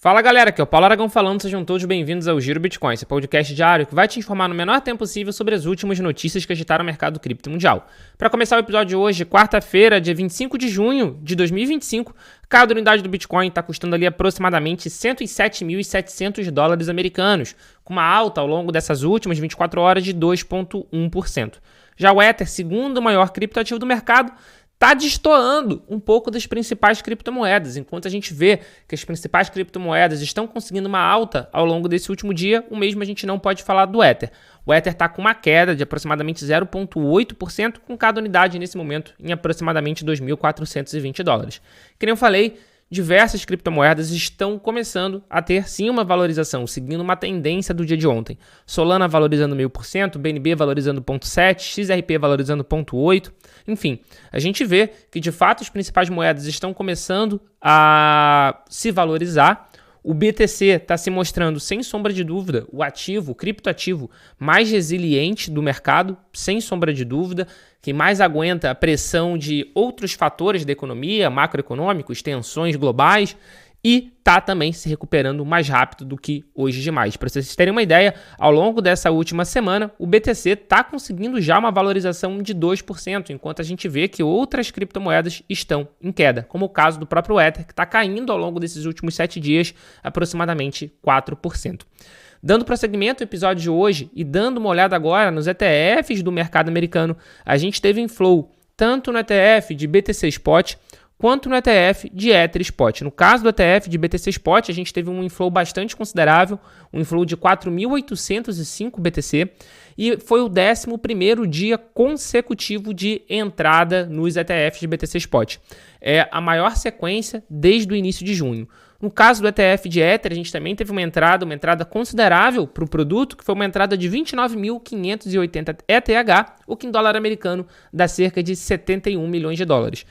Fala galera, aqui é o Paulo Aragão falando, sejam todos bem-vindos ao Giro Bitcoin, esse podcast diário que vai te informar no menor tempo possível sobre as últimas notícias que agitaram o mercado cripto mundial. Para começar o episódio de hoje, quarta-feira, dia 25 de junho de 2025, cada unidade do Bitcoin está custando ali aproximadamente 107.700 dólares americanos, com uma alta ao longo dessas últimas 24 horas de 2,1%. Já o Ether, segundo maior criptoativo do mercado, está destoando um pouco das principais criptomoedas. Enquanto a gente vê que as principais criptomoedas estão conseguindo uma alta ao longo desse último dia, o mesmo a gente não pode falar do Ether. O Ether está com uma queda de aproximadamente 0,8%, com cada unidade nesse momento em aproximadamente 2.420 dólares. Que nem eu falei, diversas criptomoedas estão começando a ter sim uma valorização, seguindo uma tendência do dia de ontem. Solana valorizando 0,5%, BNB valorizando 0,7%, XRP valorizando 0,8%. Enfim, a gente vê que de fato as principais moedas estão começando a se valorizar. O BTC está se mostrando, sem sombra de dúvida, o ativo, o criptoativo mais resiliente do mercado, sem sombra de dúvida, que mais aguenta a pressão de outros fatores da economia, macroeconômicos, tensões globais, e está também se recuperando mais rápido do que hoje demais. Para vocês terem uma ideia, ao longo dessa última semana, o BTC está conseguindo já uma valorização de 2%, enquanto a gente vê que outras criptomoedas estão em queda, como o caso do próprio Ether, que está caindo ao longo desses últimos 7 dias aproximadamente 4%. Dando prosseguimento ao episódio de hoje e dando uma olhada agora nos ETFs do mercado americano, a gente teve inflow tanto no ETF de BTC Spot quanto no ETF de Ether Spot. No caso do ETF de BTC Spot, a gente teve um inflow bastante considerável, um inflow de 4.805 BTC, e foi o 11º dia consecutivo de entrada nos ETFs de BTC Spot. É a maior sequência desde o início de junho. No caso do ETF de Ether, a gente também teve uma entrada considerável para o produto, que foi uma entrada de 29.580 ETH, o que em dólar americano dá cerca de 71 milhões de dólares.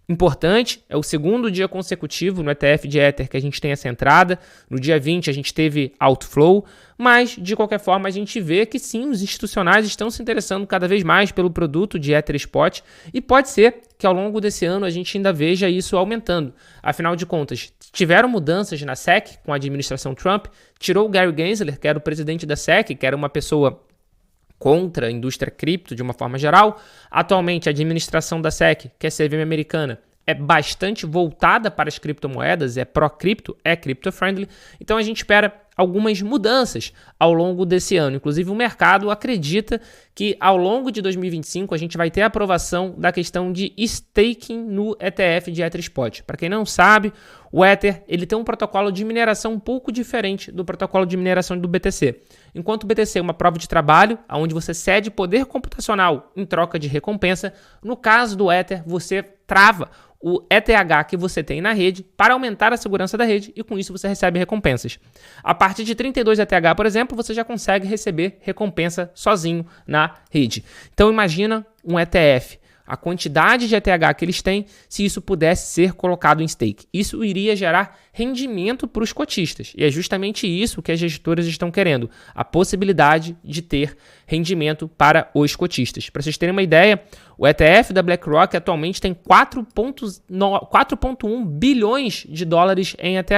Importante, é o segundo dia consecutivo no ETF de Ether que a gente tem essa entrada. No dia 20 a gente teve outflow, mas de qualquer forma a gente vê que sim, os institucionais estão se interessando cada vez mais pelo produto de Ether Spot e pode ser que ao longo desse ano a gente ainda veja isso aumentando. Afinal de contas, tiveram mudanças na SEC com a administração Trump, tirou o Gary Gensler, que era o presidente da SEC, que era uma pessoa contra a indústria cripto de uma forma geral. Atualmente, a administração da SEC, que é a CVM americana, é bastante voltada para as criptomoedas, é pró-cripto, é crypto-friendly. Então, a gente espera algumas mudanças ao longo desse ano. Inclusive, o mercado acredita que ao longo de 2025 a gente vai ter a aprovação da questão de staking no ETF de Ether Spot. Para quem não sabe, o Ether ele tem um protocolo de mineração um pouco diferente do protocolo de mineração do BTC. Enquanto o BTC é uma prova de trabalho, onde você cede poder computacional em troca de recompensa, no caso do Ether, você trava o ETH que você tem na rede para aumentar a segurança da rede e com isso você recebe recompensas. A partir de 32 ETH, por exemplo, você já consegue receber recompensa sozinho na rede. Então imagina um ETF, a quantidade de ETH que eles têm, se isso pudesse ser colocado em stake. Isso iria gerar rendimento para os cotistas. E é justamente isso que as gestoras estão querendo. A possibilidade de ter rendimento para os cotistas. Para vocês terem uma ideia, o ETF da BlackRock atualmente tem 4,1 bilhões de dólares em ETH.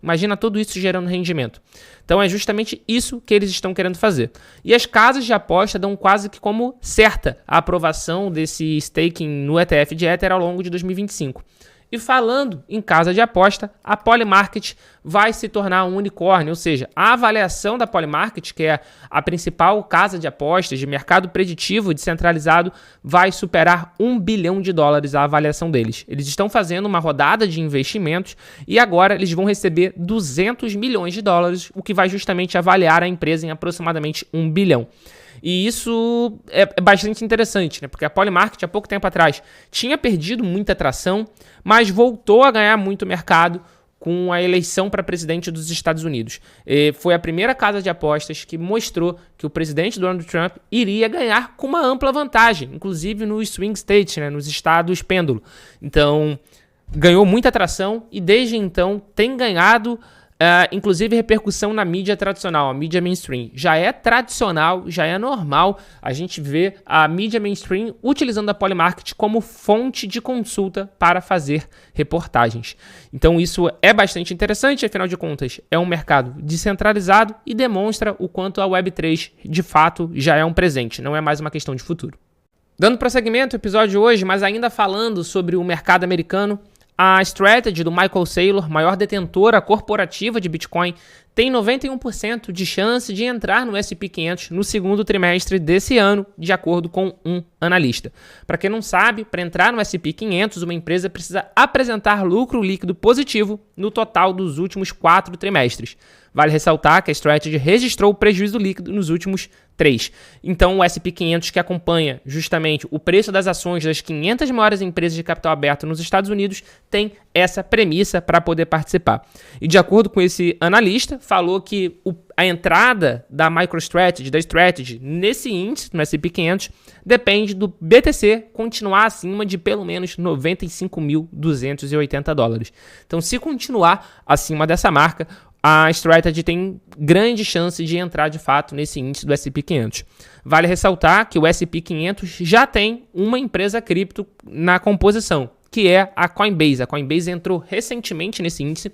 Imagina tudo isso gerando rendimento. Então é justamente isso que eles estão querendo fazer. E as casas de aposta dão quase que como certa a aprovação desse staking no ETF de Ether ao longo de 2025. E falando em casa de aposta, a Polymarket vai se tornar um unicórnio, ou seja, a avaliação da Polymarket, que é a principal casa de apostas de mercado preditivo descentralizado, vai superar 1 bilhão de dólares a avaliação deles. Eles estão fazendo uma rodada de investimentos e agora eles vão receber 200 milhões de dólares, o que vai justamente avaliar a empresa em aproximadamente 1 bilhão. E isso é bastante interessante, né? Porque a Polymarket, há pouco tempo atrás, tinha perdido muita atração, mas voltou a ganhar muito mercado com a eleição para presidente dos Estados Unidos. Foi a primeira casa de apostas que mostrou que o presidente Donald Trump iria ganhar com uma ampla vantagem, inclusive nos swing states, né? Nos estados pêndulo. Então, ganhou muita atração e desde então tem ganhado inclusive repercussão na mídia tradicional, a mídia mainstream. Já é tradicional, já é normal a gente ver a mídia mainstream utilizando a Polymarket como fonte de consulta para fazer reportagens. Então isso é bastante interessante, afinal de contas é um mercado descentralizado e demonstra o quanto a Web3 de fato já é um presente, não é mais uma questão de futuro. Dando prosseguimento ao episódio de hoje, mas ainda falando sobre o mercado americano, a Strategy do Michael Saylor, maior detentora corporativa de Bitcoin, tem 91% de chance de entrar no S&P 500 no segundo trimestre desse ano, de acordo com um analista. Para quem não sabe, para entrar no S&P 500, uma empresa precisa apresentar lucro líquido positivo no total dos últimos 4 trimestres. Vale ressaltar que a Strategy registrou prejuízo líquido nos últimos 3. Então, o S&P 500, que acompanha justamente o preço das ações das 500 maiores empresas de capital aberto nos Estados Unidos, tem essa premissa para poder participar. E de acordo com esse analista, falou que a entrada da MicroStrategy, da Strategy, nesse índice, no S&P 500, depende do BTC continuar acima de pelo menos 95.280 dólares. Então, se continuar acima dessa marca, a Strategy tem grande chance de entrar de fato nesse índice do S&P 500. Vale ressaltar que o S&P 500 já tem uma empresa cripto na composição, que é a Coinbase. A Coinbase entrou recentemente nesse índice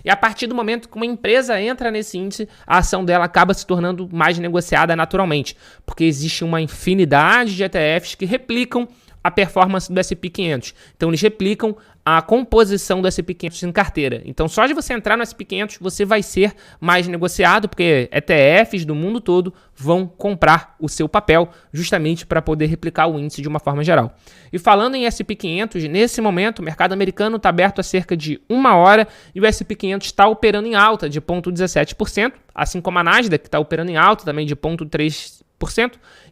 e a partir do momento que uma empresa entra nesse índice, a ação dela acaba se tornando mais negociada naturalmente, porque existe uma infinidade de ETFs que replicam a performance do S&P 500. Então, eles replicam a composição do S&P 500 em carteira. Então, só de você entrar no S&P 500, você vai ser mais negociado, porque ETFs do mundo todo vão comprar o seu papel justamente para poder replicar o índice de uma forma geral. E falando em S&P 500, nesse momento, o mercado americano está aberto há cerca de 1 hora e o S&P 500 está operando em alta de 0,17%, assim como a Nasdaq está operando em alta também de 0,3%.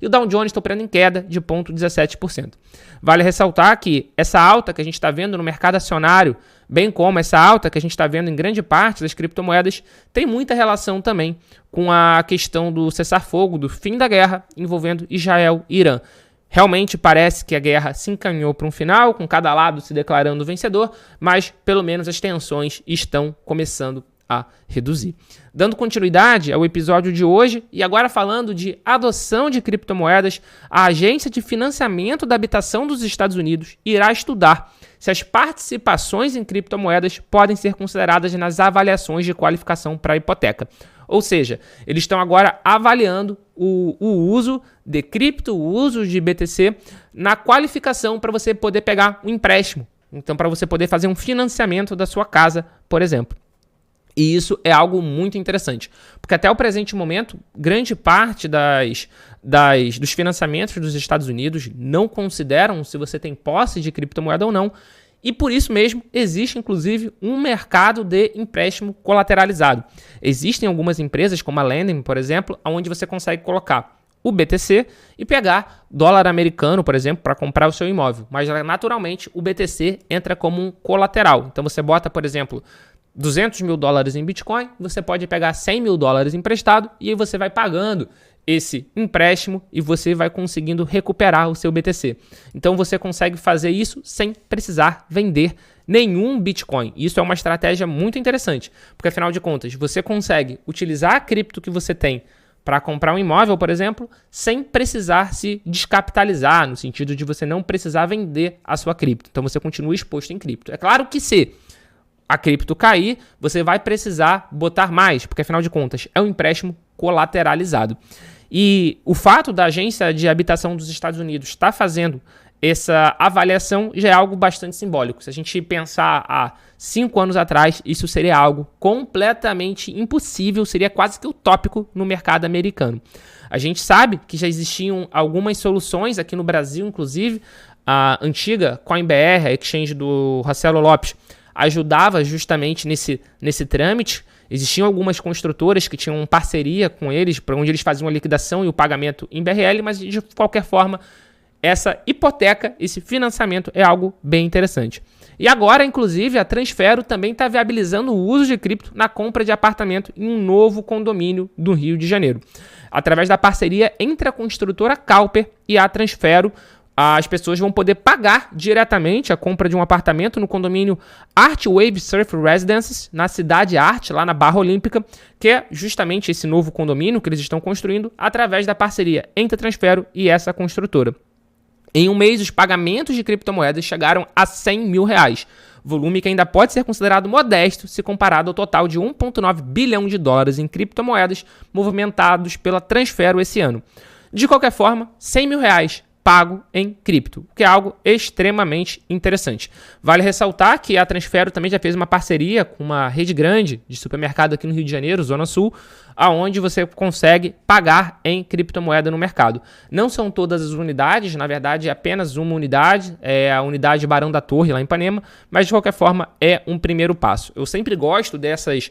E o Dow Jones está operando em queda de 0,17%. Vale ressaltar que essa alta que a gente está vendo no mercado acionário, bem como essa alta que a gente está vendo em grande parte das criptomoedas, tem muita relação também com a questão do cessar-fogo, do fim da guerra envolvendo Israel e Irã. Realmente parece que a guerra se encaminhou para um final, com cada lado se declarando vencedor, mas pelo menos as tensões estão começando a reduzir. Dando continuidade ao episódio de hoje e agora falando de adoção de criptomoedas, a Agência de Financiamento da Habitação dos Estados Unidos irá estudar se as participações em criptomoedas podem ser consideradas nas avaliações de qualificação para a hipoteca. Ou seja, eles estão agora avaliando o uso de cripto, o uso de BTC na qualificação para você poder pegar um empréstimo. Então, para você poder fazer um financiamento da sua casa, por exemplo. E isso é algo muito interessante, porque até o presente momento, grande parte dos financiamentos dos Estados Unidos não consideram se você tem posse de criptomoeda ou não, e por isso mesmo existe inclusive um mercado de empréstimo colateralizado. Existem algumas empresas, como a Lending, por exemplo, onde você consegue colocar o BTC e pegar dólar americano, por exemplo, para comprar o seu imóvel, mas naturalmente o BTC entra como um colateral. Então você bota, por exemplo, 200 mil dólares em Bitcoin, você pode pegar 100 mil dólares emprestado e aí você vai pagando esse empréstimo e você vai conseguindo recuperar o seu BTC. Então você consegue fazer isso sem precisar vender nenhum Bitcoin. Isso é uma estratégia muito interessante, porque afinal de contas você consegue utilizar a cripto que você tem para comprar um imóvel, por exemplo, sem precisar se descapitalizar, no sentido de você não precisar vender a sua cripto. Então você continua exposto em cripto. É claro que se a cripto cair, você vai precisar botar mais, porque afinal de contas é um empréstimo colateralizado. E o fato da Agência de Habitação dos Estados Unidos estar fazendo essa avaliação já é algo bastante simbólico. Se a gente pensar há 5 anos atrás, isso seria algo completamente impossível, seria quase que utópico no mercado americano. A gente sabe que já existiam algumas soluções aqui no Brasil, inclusive a antiga CoinBR, a exchange do Rossello Lopes, ajudava justamente nesse trâmite. Existiam algumas construtoras que tinham parceria com eles, para onde eles faziam a liquidação e o pagamento em BRL, mas de qualquer forma, essa hipoteca, esse financiamento é algo bem interessante. E agora, inclusive, a Transfero também está viabilizando o uso de cripto na compra de apartamento em um novo condomínio do Rio de Janeiro. Através da parceria entre a construtora Cauper e a Transfero, as pessoas vão poder pagar diretamente a compra de um apartamento no condomínio Art Wave Surf Residences, na Cidade Arte, lá na Barra Olímpica, que é justamente esse novo condomínio que eles estão construindo através da parceria entre a Transfero e essa construtora. Em um mês, os pagamentos de criptomoedas chegaram a R$100 mil, volume que ainda pode ser considerado modesto se comparado ao total de 1,9 bilhão de dólares em criptomoedas movimentados pela Transfero esse ano. De qualquer forma, R$100 mil pago em cripto, que é algo extremamente interessante. Vale ressaltar que a Transfero também já fez uma parceria com uma rede grande de supermercado aqui no Rio de Janeiro, Zona Sul, aonde você consegue pagar em criptomoeda no mercado. Não são todas as unidades, na verdade é apenas uma unidade, é a unidade Barão da Torre, lá em Ipanema, mas de qualquer forma é um primeiro passo. Eu sempre gosto dessas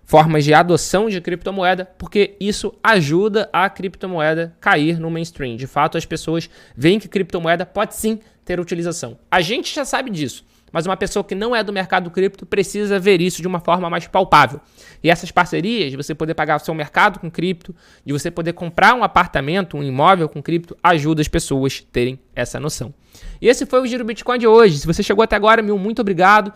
formas de adoção de criptomoeda, porque isso ajuda a criptomoeda cair no mainstream. De fato, as pessoas veem que criptomoeda pode sim ter utilização. A gente já sabe disso, mas uma pessoa que não é do mercado cripto precisa ver isso de uma forma mais palpável. E essas parcerias, de você poder pagar o seu mercado com cripto, de você poder comprar um apartamento, um imóvel com cripto, ajuda as pessoas a terem essa noção. E esse foi o Giro Bitcoin de hoje. Se você chegou até agora, muito obrigado.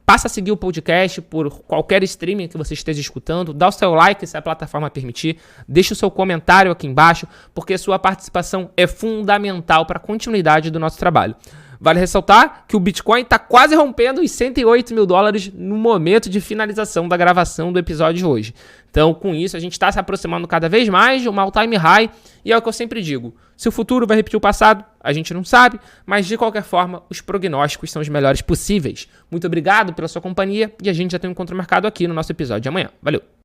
Passa a seguir o podcast por qualquer streaming que você esteja escutando. Dá o seu like se a plataforma permitir. Deixa o seu comentário aqui embaixo, porque sua participação é fundamental para a continuidade do nosso trabalho. Vale ressaltar que o Bitcoin está quase rompendo os $108 mil no momento de finalização da gravação do episódio de hoje. Então, com isso, a gente está se aproximando cada vez mais de um all-time high, e é o que eu sempre digo. Se o futuro vai repetir o passado, a gente não sabe, mas de qualquer forma, os prognósticos são os melhores possíveis. Muito obrigado pela sua companhia, e a gente já tem um encontro marcado aqui no nosso episódio de amanhã. Valeu!